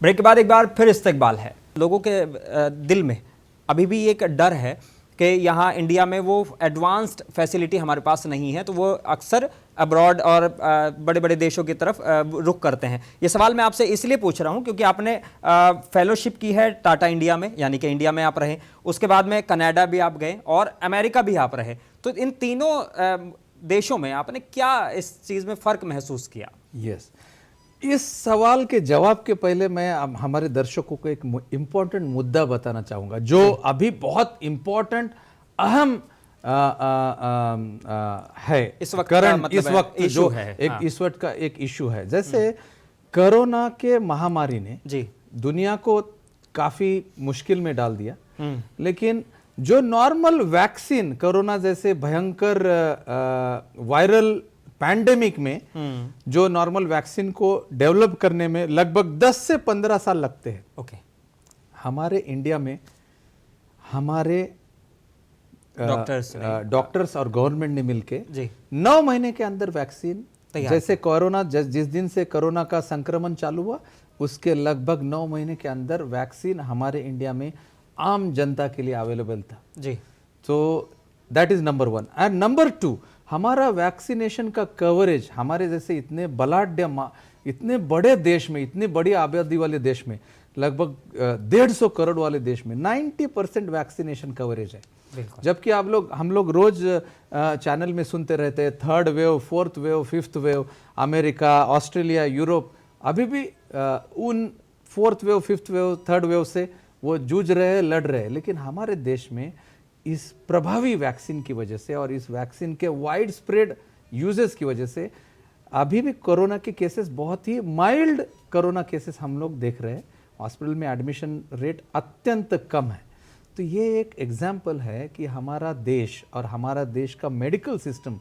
Break के बाद एक बार फिर इस्तकबाल है। लोगों के दिल में अभी भी एक डर है कि यहाँ इंडिया में वो एडवांस्ड फैसिलिटी हमारे पास नहीं है, तो वो अक्सर अब्रॉड और बड़े बड़े देशों की तरफ रुख करते हैं। ये सवाल मैं आपसे इसलिए पूछ रहा हूँ क्योंकि आपने फेलोशिप की है टाटा इंडिया में, यानी कि इंडिया में आप रहे, उसके बाद में कनाडा भी आप गए और अमेरिका भी आप रहे। तो इन तीनों देशों में आपने क्या इस चीज़ में फ़र्क महसूस किया? यस, इस सवाल के जवाब के पहले मैं हमारे दर्शकों को एक इम्पोर्टेंट मुद्दा बताना चाहूँगा जो अभी बहुत इम्पोर्टेंट अहम है इस वक्त करंट, मतलब इस वक्त जो है एक इस वक्त का एक इशू है। जैसे कोरोना के महामारी ने जी दुनिया को काफ़ी मुश्किल में डाल दिया, लेकिन जो नॉर्मल वैक्सीन कोरोना जैसे भयंकर वायरल पैंडेमिक में जो नॉर्मल वैक्सीन को डेवलप करने में लगभग 10 से 15 साल लगते हैं। ओके, हमारे इंडिया में हमारे डॉक्टर्स और गवर्नमेंट ने मिलके 9 महीने के अंदर वैक्सीन, जैसे कोरोना जिस दिन से कोरोना का संक्रमण चालू हुआ उसके लगभग 9 महीने के अंदर वैक्सीन हमारे इंडिया में आम जनता के लिए अवेलेबल था जी। तो that is number 1। And number 2, हमारा वैक्सीनेशन का कवरेज हमारे जैसे इतने बलाढ्य इतने बड़े देश में, इतनी बड़ी आबादी वाले देश में, लगभग 150 करोड़ वाले देश में 90% वैक्सीनेशन कवरेज है। जबकि हम लोग रोज चैनल में सुनते रहते हैं 3rd wave, 4th wave, 5th wave, America, Australia, Europe अभी भी उन 4th wave, 5th wave, 3rd wave से वो जूझ रहे हैं, लड़ रहे हैं। लेकिन हमारे देश में इस प्रभावी वैक्सीन की वजह से और इस वैक्सीन के वाइड स्प्रेड यूजेस की वजह से अभी भी कोरोना के केसेस बहुत ही माइल्ड कोरोना केसेस हम लोग देख रहे हैं। हॉस्पिटल में एडमिशन रेट अत्यंत कम है। तो ये एक एग्जाम्पल है कि हमारा देश और हमारा देश का मेडिकल सिस्टम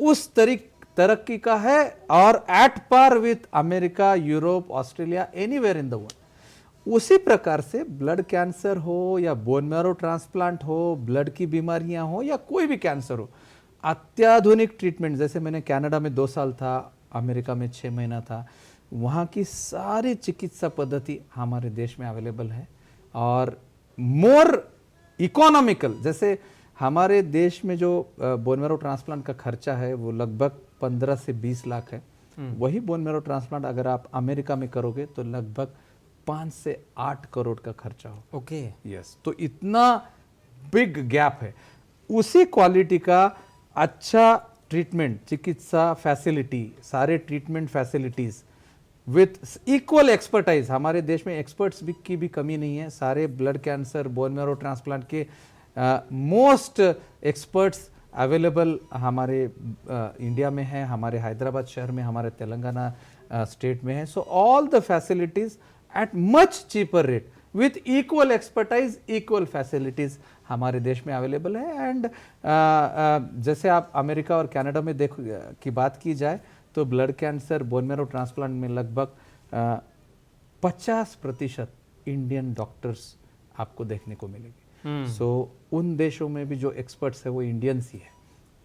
उस तरक्की का है और at par with America, Europe, Australia, anywhere in the world. उसी प्रकार से ब्लड कैंसर हो या बोन मैरो ट्रांसप्लांट हो, ब्लड की बीमारियां हो या कोई भी कैंसर हो, अत्याधुनिक ट्रीटमेंट, जैसे मैंने कनाडा में 2 साल था, अमेरिका में 6 महीना था, वहाँ की सारी चिकित्सा पद्धति हमारे देश में अवेलेबल है और मोर इकोनॉमिकल। जैसे हमारे देश में जो बोन मैरो ट्रांसप्लांट का खर्चा है वो लगभग 15 से 20 लाख है। वही बोन मैरो ट्रांसप्लांट अगर आप अमेरिका में करोगे तो लगभग 5 से 8 करोड़ का खर्चा हो। ओके, यस, तो इतना बिग गैप है। उसी क्वालिटी का अच्छा ट्रीटमेंट, चिकित्सा फैसिलिटी, सारे treatment facilities with equal expertise, हमारे देश में एक्सपर्ट्स की भी कमी नहीं है। सारे blood cancer, bone marrow transplant के मोस्ट एक्सपर्ट्स अवेलेबल हमारे इंडिया में है, हमारे हैदराबाद शहर में, हमारे तेलंगाना स्टेट में है। So all the facilities at much cheaper rate with equal expertise, equal facilities हमारे देश में अवेलेबल है। एंड जैसे आप अमेरिका और कनाडा में की बात की जाए तो blood cancer, bone marrow transplant में लगभग 50% इंडियन डॉक्टर्स आपको देखने को मिलेंगे। सो उन देशों में भी जो एक्सपर्ट्स है वो इंडियंस ही है।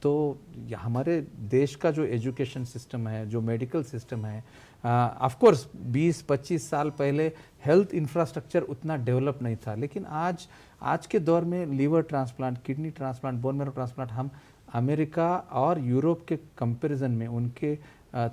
तो हमारे देश का जो एजुकेशन सिस्टम है, जो मेडिकल सिस्टम है, ऑफ कोर्स 20-25 साल पहले हेल्थ इंफ्रास्ट्रक्चर उतना डेवलप नहीं था, लेकिन आज के दौर में liver transplant, kidney transplant, bone marrow transplant हम अमेरिका और यूरोप के कंपैरिजन में, उनके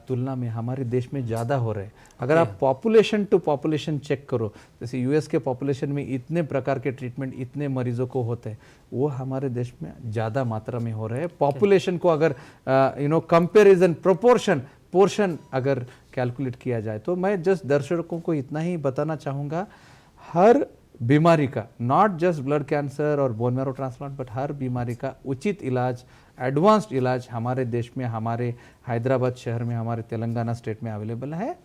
तुलना में हमारे देश में ज़्यादा हो रहे हैं। अगर आप पॉपुलेशन टू पॉपुलेशन चेक करो, जैसे यूएस के पॉपुलेशन में इतने प्रकार के ट्रीटमेंट इतने मरीजों को होते हैं, वो हमारे देश में ज़्यादा मात्रा में हो रहे हैं। पॉपुलेशन को अगर कंपैरिजन पोर्शन अगर कैलकुलेट किया जाए तो मैं जस्ट दर्शकों को इतना ही बताना चाहूँगा, हर बीमारी का, नॉट जस्ट ब्लड कैंसर और बोन मैरो ट्रांसप्लांट, बट हर बीमारी का उचित इलाज, एडवांस्ड इलाज हमारे देश में, हमारे हैदराबाद शहर में, हमारे तेलंगाना स्टेट में अवेलेबल है।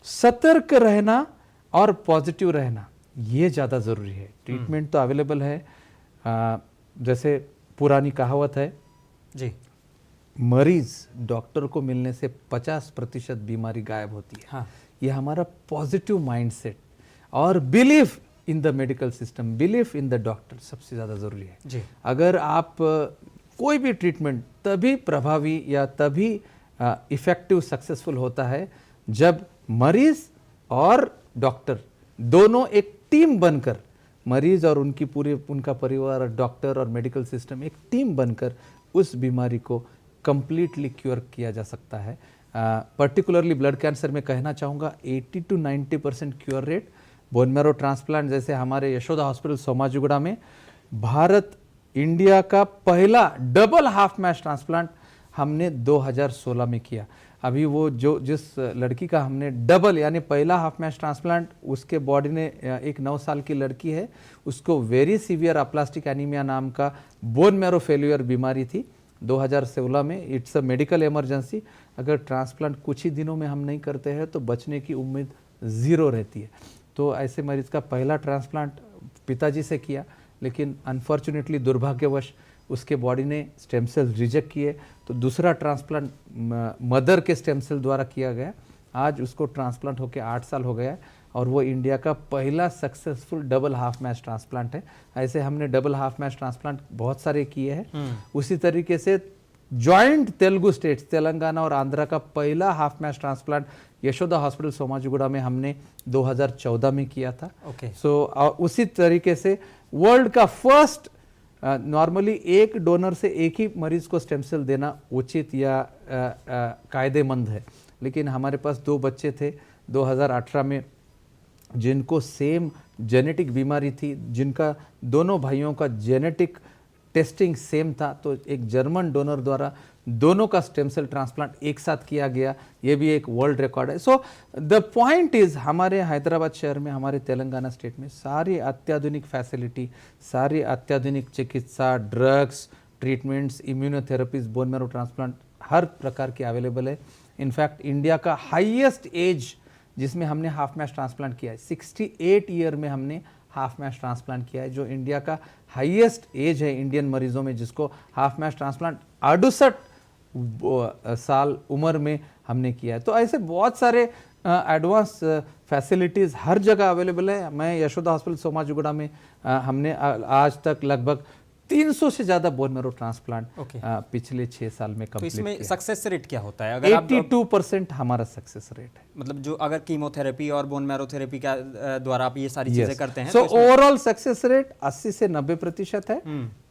सतर्क रहना और पॉजिटिव रहना ये ज़्यादा ज़रूरी है। ट्रीटमेंट तो अवेलेबल है। जैसे पुरानी कहावत है जी, मरीज डॉक्टर को मिलने से 50% बीमारी गायब होती है। हाँ। ये हमारा पॉजिटिव माइंडसेट और belief in the medical system, belief in the doctor सबसे ज़्यादा ज़रूरी है जी। अगर आप कोई भी ट्रीटमेंट तभी प्रभावी या तभी इफ़ेक्टिव सक्सेसफुल होता है जब मरीज और डॉक्टर दोनों एक टीम बनकर, मरीज और उनका परिवार और डॉक्टर और मेडिकल सिस्टम एक टीम बनकर उस बीमारी को कंप्लीटली क्योर किया जा सकता है। पर्टिकुलरली ब्लड कैंसर में कहना चाहूँगा 80 to 90% cure rate. Bone marrow transplant जैसे हमारे यशोदा हॉस्पिटल सोमाजीगुड़ा में भारत इंडिया का पहला डबल हाफ मैच ट्रांसप्लांट हमने 2016 में किया। अभी वो जिस लड़की का हमने डबल यानी पहला हाफ मैच ट्रांसप्लांट, उसके बॉडी ने एक 9 साल की लड़की है, उसको वेरी सीवियर अप्लास्टिक एनीमिया नाम का बोन मैरो फेल्यूर बीमारी थी 2016 में। It's a medical emergency. अगर ट्रांसप्लांट कुछ ही दिनों में हम नहीं करते हैं तो बचने की उम्मीद ज़ीरो रहती है। तो ऐसे मरीज का पहला ट्रांसप्लांट पिताजी से किया, लेकिन अनफॉर्चुनेटली दुर्भाग्यवश उसके बॉडी ने स्टेम सेल रिजेक्ट किए, तो दूसरा ट्रांसप्लांट मदर के स्टेम सेल द्वारा किया गया। आज उसको ट्रांसप्लांट होकर 8 साल हो गया है और वो इंडिया का पहला successful double half match transplant है। ऐसे हमने डबल हाफ मैच ट्रांसप्लांट बहुत सारे किए हैं। उसी तरीके से जॉइंट तेलुगु स्टेट्स तेलंगाना और आंध्रा का पहला half match transplant Yashoda hospital Somajiguda में हमने 2014 में किया था। उसी तरीके से वर्ल्ड का फर्स्ट, नॉर्मली एक डोनर से एक ही मरीज को स्टेम सेल देना उचित या कायदेमंद है, लेकिन हमारे पास 2 बच्चे थे 2018 में जिनको सेम जेनेटिक बीमारी थी, जिनका दोनों भाइयों का जेनेटिक टेस्टिंग सेम था, तो एक जर्मन डोनर द्वारा दोनों का स्टेम सेल ट्रांसप्लांट एक साथ किया गया। ये भी एक वर्ल्ड रिकॉर्ड है। सो द पॉइंट इज, हमारे हैदराबाद शहर में, हमारे तेलंगाना स्टेट में सारी अत्याधुनिक फैसिलिटी, सारी अत्याधुनिक चिकित्सा, drugs, treatments, immunotherapies, bone marrow transplant हर प्रकार की अवेलेबल है। इनफैक्ट इंडिया का हाईएस्ट एज जिसमें हमने हाफ मैच ट्रांसप्लांट किया है, 68 ईयर में हमने हाफ मैच ट्रांसप्लांट किया है, जो इंडिया का हाईएस्ट एज है इंडियन मरीजों में जिसको हाफ मैच ट्रांसप्लांट 68 साल उम्र में हमने किया है। तो ऐसे बहुत सारे एडवांस फैसिलिटीज़ हर जगह अवेलेबल है। मैं यशोदा हॉस्पिटल सोमाजीगुड़ा में हमने आज तक लगभग 300 से ज्यादा बोन मैरो ट्रांसप्लांट पिछले 6 साल में कंप्लीट किया। तो इसमें सक्सेस रेट क्या होता है? अगर 82% हमारा सक्सेस रेट है। मतलब जो अगर कीमोथेरेपी और बोन मैरो थेरेपी का द्वारा आप ये सारी चीजें करते हैं, तो ओवरऑल सक्सेस रेट 80 से 90% है।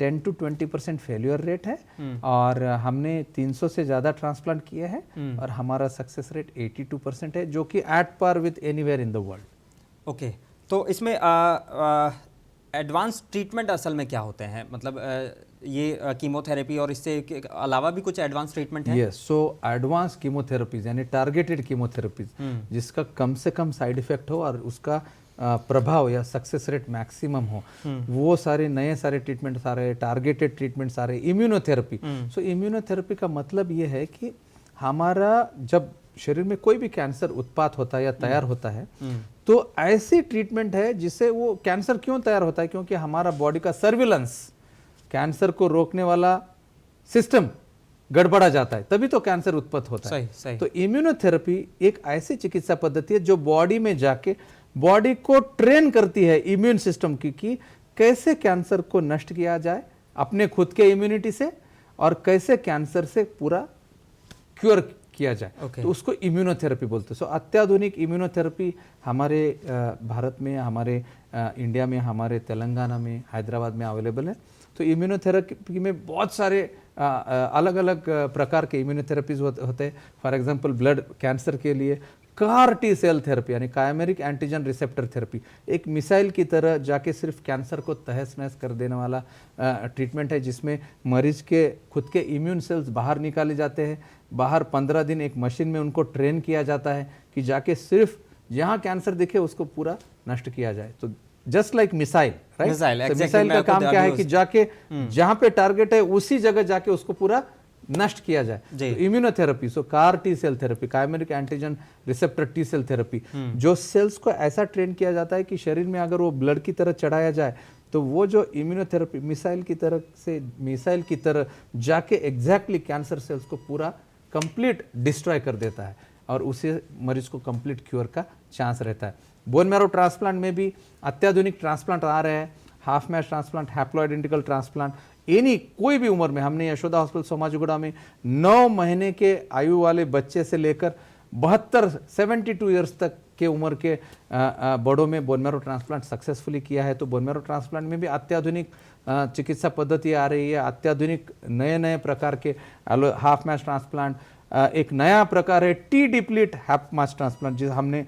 10 to 20% फेल्यूर रेट है। और हमने 300 से ज्यादा ट्रांसप्लांट किए हैं और हमारा सक्सेस रेट 82% है, जो कि at par with anywhere in the world. Okay, तो इसमें एडवांस ट्रीटमेंट असल में क्या होते हैं? मतलब ये कीमोथेरेपी और इससे अलावा भी कुछ एडवांस ट्रीटमेंट है? यस, सो एडवांस कीमोथेरेपीज यानी टारगेटेड कीमोथेरेपीज जिसका कम से कम साइड इफेक्ट हो और उसका प्रभाव या सक्सेस रेट मैक्सिमम हो, वो सारे नए सारे ट्रीटमेंट सारे टारगेटेड ट्रीटमेंट सारे इम्यूनोथेरेपी। सो इम्यूनोथेरेपी का मतलब ये है कि हमारा जब शरीर में कोई भी कैंसर उत्पाद होता है या तैयार होता है, तो ऐसी ट्रीटमेंट है जिससे वो कैंसर क्यों तैयार होता है, क्योंकि हमारा बॉडी का सर्विलेंस, कैंसर को रोकने वाला सिस्टम गड़बड़ा जाता है, तभी तो कैंसर उत्पन्न होता है। सही। तो इम्यूनोथेरेपी एक ऐसी चिकित्सा पद्धति है जो बॉडी में जाके बॉडी को ट्रेन करती है इम्यून सिस्टम की कि कैसे कैंसर को नष्ट किया जाए अपने खुद के इम्यूनिटी से और कैसे कैंसर से पूरा क्योर किया जाए। तो उसको इम्यूनोथेरेपी बोलते हैं। सो अत्याधुनिक इम्यूनोथेरेपी हमारे भारत में, हमारे इंडिया में, हमारे तेलंगाना में, हैदराबाद में अवेलेबल है। तो इम्यूनोथेरेपी में बहुत सारे अलग अलग प्रकार के इम्यूनोथेरेपीज होते हैं। फॉर एग्जांपल ब्लड कैंसर के लिए कार टी सेल थेरेपी यानी कायमेरिक एंटीजन रिसेप्टर थेरेपी एक मिसाइल की तरह जाके सिर्फ कैंसर को तहस नहस कर देने वाला ट्रीटमेंट है, जिसमें मरीज के खुद के इम्यून सेल्स बाहर निकाले जाते हैं। बाहर 15 दिन एक मशीन में उनको ट्रेन किया जाता है कि जाके सिर्फ जहाँ कैंसर दिखे उसको पूरा नष्ट किया जाए। तो just like missile, right? Missile का काम क्या है कि जाके जहाँ पे टारगेट है उसी जगह जाके उसको पूरा नष्ट किया जाए। तो immunotherapy, so CAR T cell therapy, chimeric antigen receptor T cell therapy, जो सेल्स को ऐसा ट्रेन किया जाता है कि शरीर में अगर वो ब्लड की तरह चढ़ाया जाए तो वो जो इम्यूनोथेरेपी मिसाइल की तरह जाके एग्जैक्टली कैंसर सेल्स को पूरा कंप्लीट डिस्ट्रॉय कर देता है और उसे मरीज को कंप्लीट क्योर का चांस रहता है। बोन मैरो ट्रांसप्लांट में भी अत्याधुनिक ट्रांसप्लांट आ रहे हैं, half match transplant, haploidentical transplant, any कोई भी उम्र में। हमने यशोदा हॉस्पिटल सोमाजीगुड़ा में 9 महीने के आयु वाले बच्चे से लेकर 72 72 ईयर्स तक के उम्र के बड़ों में बोन मैरो ट्रांसप्लांट सक्सेसफुली किया है। तो बोन मैरो ट्रांसप्लांट में भी अत्याधुनिक चिकित्सा पद्धति आ रही है, अत्याधुनिक नए नए प्रकार के हाफ मैच ट्रांसप्लांट, एक नया प्रकार है T deplete half match transplant, जिस हमने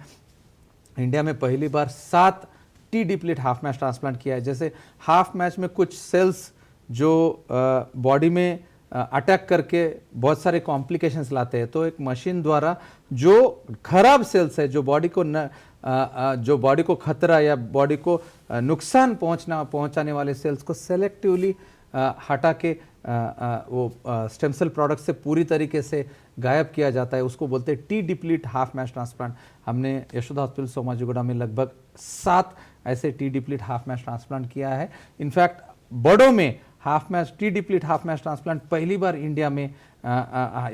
इंडिया में पहली बार 7 T deplete half match transplant किया है। जैसे हाफ मैच में कुछ सेल्स जो बॉडी में अटैक करके बहुत सारे कॉम्प्लिकेशंस लाते हैं, तो एक मशीन द्वारा जो खराब सेल्स है, जो बॉडी को खतरा या बॉडी को नुकसान पहुंचाने वाले सेल्स को सेलेक्टिवली हटा के वो स्टेम सेल प्रोडक्ट से पूरी तरीके से गायब किया जाता है। उसको बोलते हैं T deplete half match transplant. हमने यशोदा हॉस्पिटल सोमाजीगुड़ा में लगभग 7 ऐसे T deplete half match transplant किया है। इनफैक्ट बड़ों में half match T deplete half match transplant पहली बार इंडिया में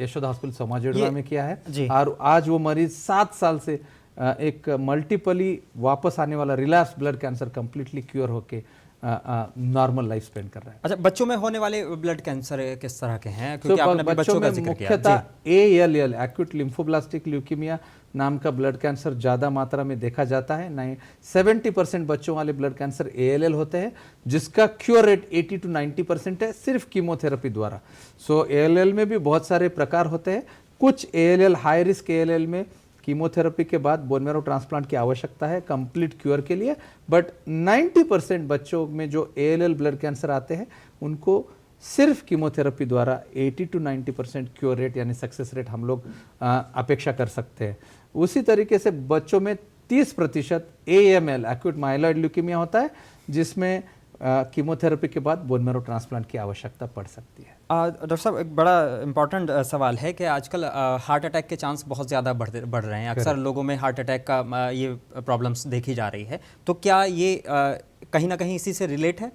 यशोदा हॉस्पिटल सोमाजीगुड़ा में किया है। और आज वो मरीज 7 साल से एक मल्टीपली वापस आने वाला relapse blood cancer completely cure होके नॉर्मल लाइफ स्पेंड कर रहा है। अच्छा, बच्चों में होने वाले ब्लड कैंसर किस तरह के हैं? क्योंकि आपने बच्चों में मुख्यतः ALL एक्यूट लिम्फोब्लास्टिक ल्यूकीमिया नाम का ब्लड कैंसर ज़्यादा मात्रा में देखा जाता है। 70% बच्चों वाले ब्लड कैंसर ALL होते हैं, जिसका क्योर रेट 80 to 90% है, सिर्फ कीमोथेरेपी द्वारा। ALL में भी बहुत सारे प्रकार होते हैं। कुछ ALL हाई रिस्क ALL में कीमोथेरेपी के बाद बोन मैरो ट्रांसप्लांट की आवश्यकता है कंप्लीट क्योर के लिए, बट 90% बच्चों में जो ALL ब्लड कैंसर आते हैं उनको सिर्फ कीमोथेरेपी द्वारा 80 to 90% क्योर रेट यानी सक्सेस रेट हम लोग अपेक्षा कर सकते हैं। उसी तरीके से बच्चों में 30% AML एक्यूट माइलॉइड ल्यूकीमिया होता है, जिसमें कीमोथेरेपी के बाद बोन मैरो ट्रांसप्लांट की आवश्यकता पड़ सकती है। डॉक्टर साहब, एक बड़ा इंपॉर्टेंट सवाल है कि आजकल हार्ट अटैक के चांस बहुत ज़्यादा बढ़ रहे हैं। अक्सर लोगों में हार्ट अटैक का ये प्रॉब्लम्स देखी जा रही है, तो क्या ये कहीं ना कहीं इसी से रिलेट है?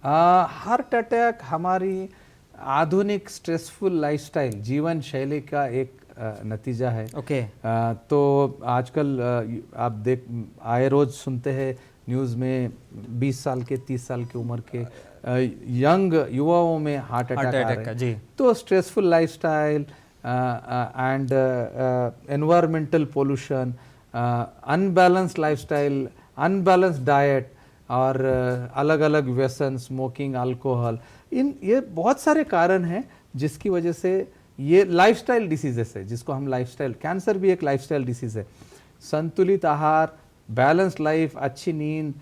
हार्ट अटैक हमारी आधुनिक स्ट्रेसफुल लाइफस्टाइल जीवन शैली का एक नतीजा है। तो आजकल आप आए रोज सुनते हैं न्यूज़ में 20 साल के 30 साल की उम्र के यंग युवाओं में हार्ट अटैक आ रहे हैं। तो stressful lifestyle and environmental pollution, unbalanced lifestyle, unbalanced diet और अलग अलग व्यसन, स्मोकिंग, अल्कोहल, ये बहुत सारे कारण हैं जिसकी वजह से ये लाइफस्टाइल डिसीजेस है, जिसको हम लाइफस्टाइल, कैंसर भी एक लाइफस्टाइल डिसीज है। संतुलित आहार, बैलेंस्ड लाइफ, अच्छी नींद,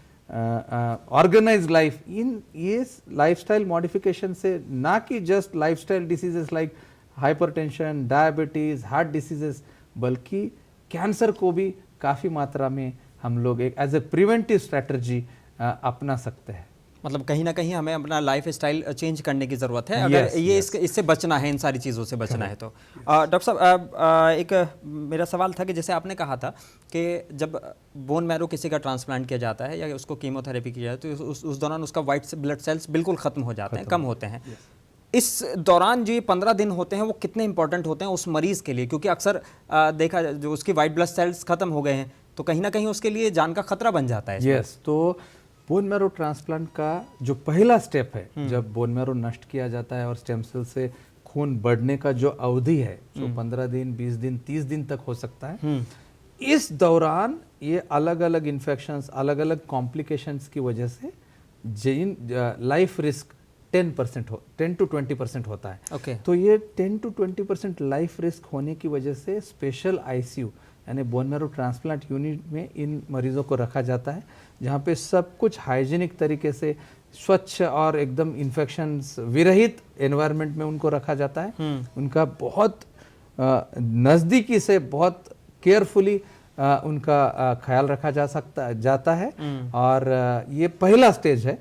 ऑर्गेनाइज्ड लाइफ, ये लाइफस्टाइल मॉडिफिकेशन से ना कि just lifestyle diseases like hypertension, diabetes, heart diseases, बल्कि कैंसर को भी काफ़ी मात्रा में हम लोग एक एज ए प्रिवेंटिव स्ट्रैटेजी अपना सकते हैं। मतलब कहीं ना कहीं हमें अपना लाइफ स्टाइल चेंज करने की ज़रूरत है अगर इससे बचना है, इन सारी चीज़ों से बचना है। तो डॉक्टर साहब, एक मेरा सवाल था कि जैसे आपने कहा था कि जब बोन मैरो किसी का ट्रांसप्लांट किया जाता है या उसको कीमोथेरेपी की जाती है तो उस दौरान उसका वाइट ब्लड सेल्स बिल्कुल ख़त्म हो जाते हैं, कम होते हैं। इस दौरान जो ये 15 दिन होते हैं वो कितने इंपॉर्टेंट होते हैं उस मरीज़ के लिए? क्योंकि अक्सर देखा जो उसकी वाइट ब्लड सेल्स ख़त्म हो गए हैं तो कहीं ना कहीं उसके लिए जान का खतरा बन जाता है। तो बोन मैरो ट्रांसप्लांट का जो पहला स्टेप है, जब बोन मैरो नष्ट किया जाता है और स्टेम सेल से खून बढ़ने का जो अवधि है, जो 15 दिन, 20 दिन, 30 दिन तक हो सकता है, इस दौरान ये अलग अलग इन्फेक्शंस, अलग अलग कॉम्प्लिकेशंस की वजह से लाइफ रिस्क 10 to 20% होता है। तो ये 10 to 20% लाइफ रिस्क होने की वजह से स्पेशल ICU यानी बोन मैरो ट्रांसप्लांट यूनिट में इन मरीजों को रखा जाता है, जहाँ पे सब कुछ हाइजीनिक तरीके से स्वच्छ और एकदम इन्फेक्शंस विरहित एनवायरनमेंट में उनको रखा जाता है। उनका बहुत नज़दीकी से, बहुत केयरफुली उनका ख्याल रखा जाता है। और ये पहला स्टेज है।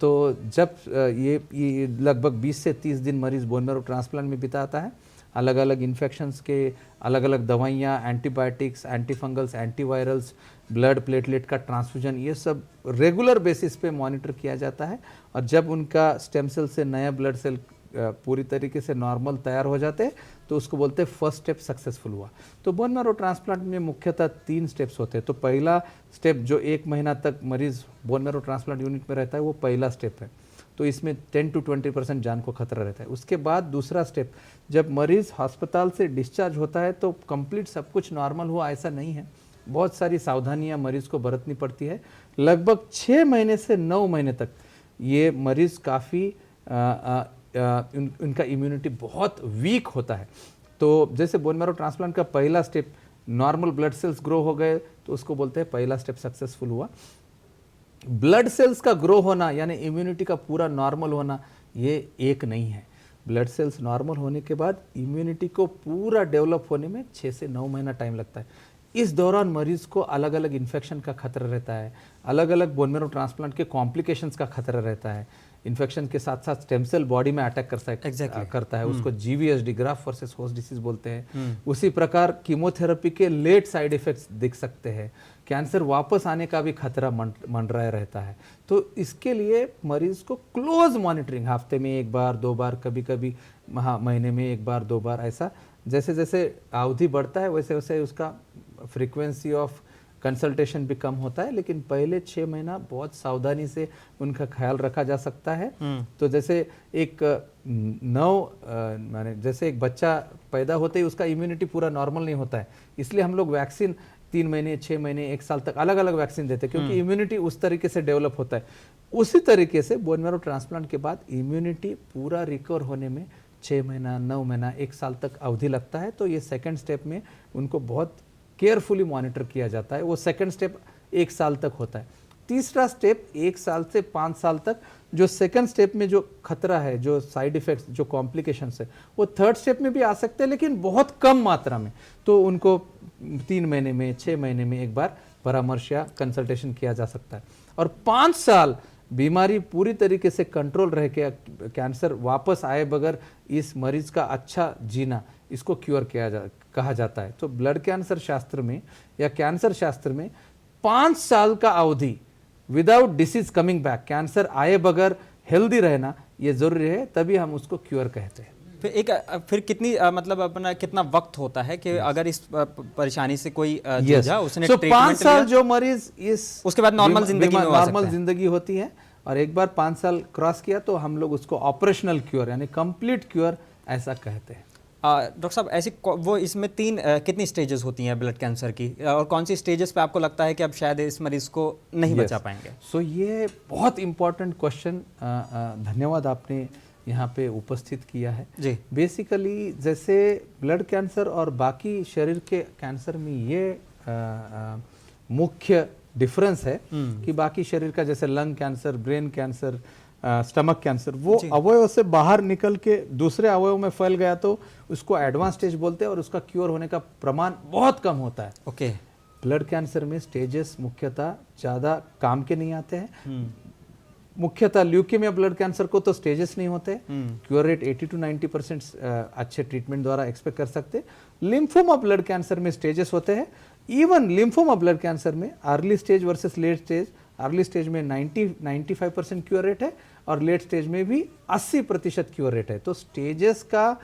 तो जब ये लगभग 20 से 30 दिन मरीज बोन मैरो ट्रांसप्लांट में बिताता है, अलग अलग इन्फेक्शंस के अलग अलग दवाइयाँ, antibiotics, antifungals, antivirals, blood platelet का ट्रांसफ्यूजन, ये सब रेगुलर बेसिस पे मॉनिटर किया जाता है। और जब उनका स्टेम सेल से नया ब्लड सेल पूरी तरीके से नॉर्मल तैयार हो जाते हैं तो उसको बोलते हैं फर्स्ट स्टेप सक्सेसफुल हुआ। तो बोन मैरो ट्रांसप्लांट में मुख्यतः 3 स्टेप्स होते हैं। तो पहला स्टेप जो 1 महीना तक मरीज बोन मैरो ट्रांसप्लांट यूनिट में रहता है वो पहला स्टेप है। तो इसमें 10 to 20% जान को खतरा रहता है। उसके बाद दूसरा स्टेप, जब मरीज अस्पताल से डिस्चार्ज होता है तो कंप्लीट सब कुछ नॉर्मल हुआ ऐसा नहीं है। बहुत सारी सावधानियां मरीज को बरतनी पड़ती है। लगभग 6 महीने से 9 महीने तक ये मरीज काफ़ी उनका इम्यूनिटी बहुत वीक होता है। तो जैसे बोन मैरो ट्रांसप्लांट का पहला step normal blood cells grow हो गए तो उसको बोलते हैं पहला स्टेप सक्सेसफुल हुआ। ब्लड सेल्स का ग्रो होना यानी इम्यूनिटी का पूरा नॉर्मल होना ये एक नहीं है। ब्लड सेल्स नॉर्मल होने के बाद इम्यूनिटी को पूरा डेवलप होने में 6 से 9 महीना टाइम लगता है। इस दौरान मरीज को अलग अलग इन्फेक्शन का खतरा रहता है, अलग अलग बोन मैरो ट्रांसप्लांट के कॉम्प्लिकेशंस का खतरा रहता है। इन्फेक्शन के साथ साथ स्टेम सेल बॉडी में अटैक करता है, उसको जीवीएचडी ग्राफ्ट वर्सेस होस्ट डिसीज बोलते हैं। उसी प्रकार कीमोथेरेपी के लेट साइड इफेक्ट्स दिख सकते हैं, कैंसर वापस आने का भी खतरा मंडराया रहता है। तो इसके लिए मरीज को क्लोज मॉनिटरिंग, हफ्ते में 1 बार 2 बार, कभी कभी महीने में 1 बार 2 बार, ऐसा जैसे जैसे अवधि बढ़ता है वैसे वैसे उसका फ्रीक्वेंसी ऑफ कंसल्टेशन भी कम होता है। लेकिन पहले 6 महीना बहुत सावधानी से उनका ख्याल रखा जा सकता है। तो जैसे एक माने जैसे एक बच्चा पैदा होते ही उसका इम्यूनिटी पूरा नॉर्मल नहीं होता है, इसलिए हम लोग वैक्सीन 3 महीने 6 महीने 1 साल तक अलग अलग वैक्सीन देते हैं, क्योंकि इम्यूनिटी उस तरीके से डेवलप होता है। उसी तरीके से बोन मैरो ट्रांसप्लांट के बाद इम्यूनिटी पूरा रिकवर होने में 6 महीना 9 महीना 1 साल तक अवधि लगता है। तो ये सेकेंड स्टेप में उनको बहुत केयरफुली मॉनिटर किया जाता है। वो सेकंड स्टेप 1 साल तक होता है। तीसरा स्टेप 1 साल से 5 साल तक, जो सेकंड स्टेप में जो खतरा है, जो साइड इफेक्ट्स, जो कॉम्प्लिकेशंस है, वो थर्ड स्टेप में भी आ सकते हैं लेकिन बहुत कम मात्रा में। तो उनको 3 महीने में 6 महीने में 1 बार परामर्श या कंसल्टेशन किया जा सकता है। और 5 साल बीमारी पूरी तरीके से कंट्रोल रह के कैंसर वापस आए बगैर इस मरीज का अच्छा जीना, इसको क्योर कहा जाता है। तो ब्लड कैंसर शास्त्र में या कैंसर शास्त्र में 5 साल का अवधि without disease coming back, cancer आए बगैर हेल्दी रहना ये जरूरी है, तभी हम उसको क्योर कहते हैं। फिर कितनी मतलब अपना कितना वक्त होता है कि अगर इस परेशानी से कोई जूझा, उसने ट्रीटमेंट 5 साल जो मरीज इस उसके बाद नॉर्मल जिंदगी होती है, और एक बार 5 साल क्रॉस किया तो हम लोग उसको ऑपरेशनल क्योर यानी कंप्लीट क्योर ऐसा कहते हैं। डॉक्टर साहब ऐसी वो इसमें कितनी स्टेजेस होती हैं ब्लड कैंसर की, और कौन सी स्टेजेस पे आपको लगता है कि अब शायद इस मरीज को नहीं बचा पाएंगे? सो ये बहुत इंपॉर्टेंट क्वेश्चन, धन्यवाद आपने यहाँ पे उपस्थित किया है जी। बेसिकली जैसे ब्लड कैंसर और बाकी शरीर के कैंसर में ये मुख्य डिफरेंस है कि बाकी शरीर का जैसे lung cancer, brain cancer, stomach cancer, वो अवयव से बाहर निकल के दूसरे अवयव में फैल गया तो उसको एडवांस स्टेज बोलते हैं और उसका क्योर होने का प्रमाण बहुत कम होता है। ओके। ब्लड कैंसर में स्टेजेस मुख्यतः ज्यादा काम के नहीं आते हैं। मुख्यतः ल्यूकेमिया ब्लड कैंसर को तो स्टेजेस नहीं होते, क्योर रेट 80 to 90% अच्छे ट्रीटमेंट द्वारा एक्सपेक्ट कर सकते। लिम्फोमा ब्लड कैंसर में स्टेजेस होते हैं। इवन लिम्फोमा ब्लड कैंसर में early stage versus late stage, early stage में 90-95% क्योर रेट है और लेट स्टेज में भी 80% क्योर रेट है। तो स्टेजेस का,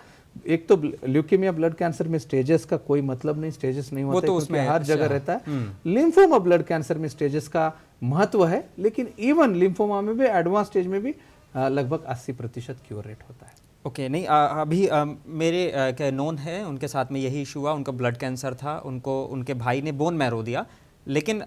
एक तो ल्यूकेमिया ब्लड कैंसर में स्टेजेस का कोई मतलब नहीं, स्टेजेस नहीं होते, तो उसमें हर जगह रहता है। लिम्फोमा ब्लड कैंसर में स्टेजेस का महत्व है, लेकिन इवन लिम्फोमा में भी एडवांस स्टेज में भी लगभग 80% क्योर रेट होता है। ओके। नहीं, अभी मेरे के नोन है, उनके साथ में यही इशू हुआ, उनका ब्लड कैंसर था, उनको उनके भाई ने बोन मैरो दिया, लेकिन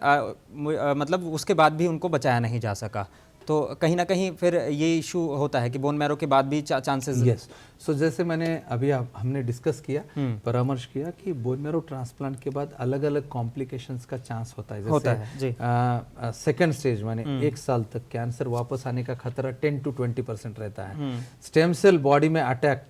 मतलब उसके बाद भी उनको बचाया नहीं जा सका। तो कहीं ना कहीं फिर ये इशू होता है कि बोन मैरो के बाद भी चांसेस। यस। सो जैसे मैंने अभी हमने डिस्कस किया, परामर्श किया कि बोन मैरो ट्रांसप्लांट के बाद अलग अलग कॉम्प्लिकेशंस का चांस होता है। जैसे सेकंड स्टेज माने 1 साल तक कैंसर वापस आने का खतरा 10 to 20% रहता है। स्टेम सेल बॉडी में अटैक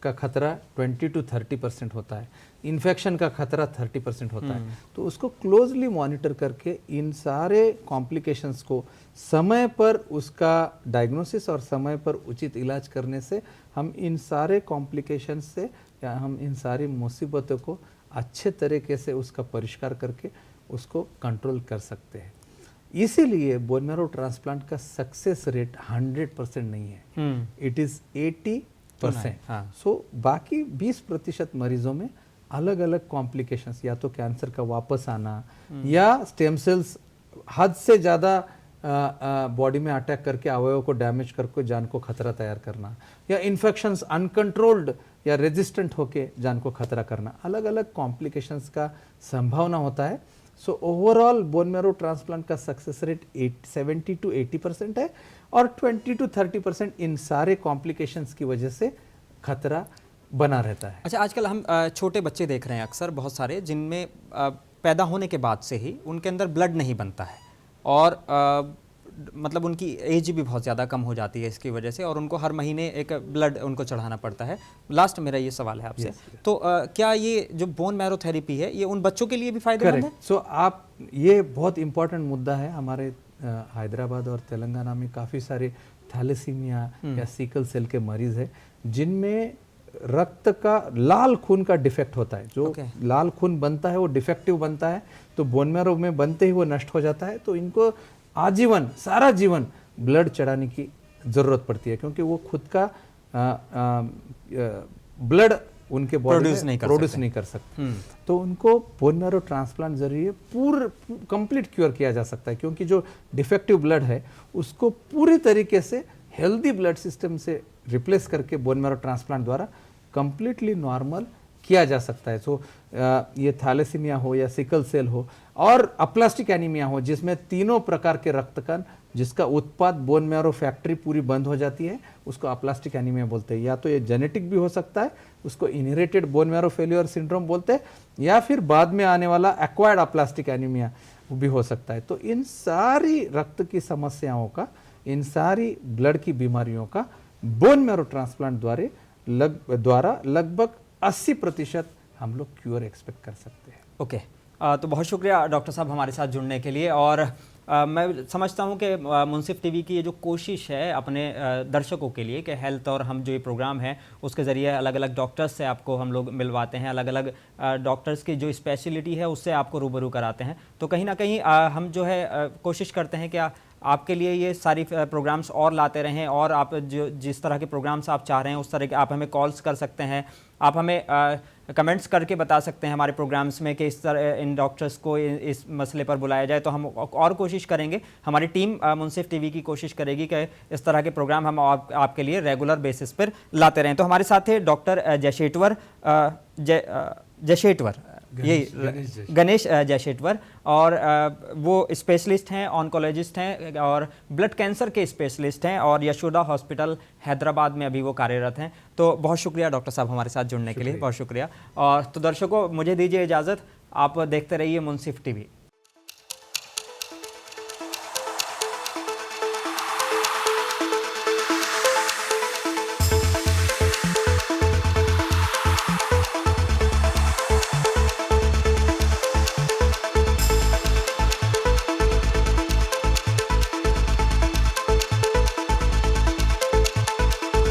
का खतरा 20 to 30% होता है। इन्फेक्शन का खतरा 30% होता है। तो उसको क्लोजली मॉनिटर करके इन सारे कॉम्प्लिकेशंस को समय पर उसका डायग्नोसिस और समय पर उचित इलाज करने से हम इन सारे कॉम्प्लिकेशंस से या हम इन सारी मुसीबतों को अच्छे तरीके से उसका परिष्कार करके उसको कंट्रोल कर सकते हैं। इसीलिए बोन मैरो ट्रांसप्लांट का सक्सेस रेट 100% नहीं है, इट इज 80%। सो बाकी 20% मरीजों में अलग अलग कॉम्प्लिकेशंस, या तो कैंसर का वापस आना या स्टेम सेल्स हद से ज़्यादा बॉडी में अटैक करके अवयव को डैमेज करके जान को खतरा तैयार करना, या इन्फेक्शंस अनकंट्रोल्ड या रेजिस्टेंट होके जान को खतरा करना, अलग अलग कॉम्प्लिकेशंस का संभावना होता है। So overall bone marrow transplant का सक्सेस रेट 70 to 80% है और 20 to 30% इन सारे कॉम्प्लिकेशंस की वजह से खतरा बना रहता है। अच्छा, आजकल हम छोटे बच्चे देख रहे हैं अक्सर बहुत सारे, जिनमें पैदा होने के बाद से ही उनके अंदर ब्लड नहीं बनता है और मतलब उनकी एज भी बहुत ज़्यादा कम हो जाती है इसकी वजह से, और उनको हर महीने एक ब्लड उनको चढ़ाना पड़ता है। लास्ट मेरा ये सवाल है आपसे, तो क्या ये जो बोन मैरो थेरेपी है ये उन बच्चों के लिए भी फायदेमंद है? सो आप, ये बहुत इंपॉर्टेंट मुद्दा है। हमारे हैदराबाद और तेलंगाना में काफ़ी सारे थैलेसीमिया या सिकल सेल के मरीज हैं जिनमें रक्त का लाल खून का डिफेक्ट होता है। जो लाल खून बनता है वो डिफेक्टिव बनता है, तो बोन मैरो में बनते ही वो नष्ट हो जाता है। तो इनको आजीवन, सारा जीवन ब्लड चढ़ाने की ज़रूरत पड़ती है, क्योंकि वो खुद का ब्लड उनके बॉडी में प्रोड्यूस नहीं कर सकते। तो उनको बोन मैरो ट्रांसप्लांट जरिए कंप्लीट क्योर किया जा सकता है, क्योंकि जो डिफेक्टिव ब्लड है उसको पूरी तरीके से हेल्दी ब्लड सिस्टम से रिप्लेस करके बोन मैरो ट्रांसप्लांट द्वारा कंप्लीटली नॉर्मल किया जा सकता है। सो ये थैलेसीमिया हो या सिकल सेल हो और अप्लास्टिक एनीमिया हो, जिसमें तीनों प्रकार के रक्त कण जिसका उत्पाद बोन मैरो फैक्ट्री पूरी बंद हो जाती है, उसको अप्लास्टिक एनीमिया बोलते हैं। या तो ये जेनेटिक भी हो सकता है, उसको inherited bone marrow failure syndrome बोलते हैं, या फिर बाद में आने वाला एक्वायर्ड अप्लास्टिक एनीमिया भी हो सकता है। तो इन सारी रक्त की समस्याओं का, इन सारी ब्लड की बीमारियों का बोन मैरो ट्रांसप्लांट द्वारा लगभग 80% हम लोग क्योर एक्सपेक्ट कर सकते हैं। ओके, तो बहुत शुक्रिया डॉक्टर साहब हमारे साथ जुड़ने के लिए। और मैं समझता हूं कि मुंसिफ टीवी की ये जो कोशिश है अपने दर्शकों के लिए कि हेल्थ और हम जो ये प्रोग्राम है उसके ज़रिए अलग अलग डॉक्टर्स से आपको हम लोग मिलवाते हैं, अलग अलग डॉक्टर्स की जो स्पेशलिटी है उससे आपको रूबरू कराते हैं। तो कहीं ना कहीं हम जो है कोशिश करते हैं कि आपके लिए ये सारी प्रोग्राम्स और लाते रहें, और आप जो जिस तरह के प्रोग्राम्स आप चाह रहे हैं उस तरह के आप हमें कॉल्स कर सकते हैं, आप हमें कमेंट्स करके बता सकते हैं हमारे प्रोग्राम्स में कि इस तरह इन डॉक्टर्स को इस मसले पर बुलाया जाए। तो हम और कोशिश करेंगे, हमारी टीम मुंसिफ टीवी की कोशिश करेगी कि इस तरह के प्रोग्राम हम आपके लिए रेगुलर बेसिस पर लाते रहें। तो हमारे साथ थे डॉक्टर जयशेटवर, गणेश जयशेटवर, और वो स्पेशलिस्ट हैं, ऑन्कोलॉजिस्ट हैं और ब्लड कैंसर के स्पेशलिस्ट हैं, और यशोदा हॉस्पिटल हैदराबाद में अभी वो कार्यरत हैं। तो बहुत शुक्रिया डॉक्टर साहब हमारे साथ जुड़ने के लिए, बहुत शुक्रिया। और तो दर्शकों, मुझे दीजिए इजाज़त, आप देखते रहिए मुंसिफ टीवी।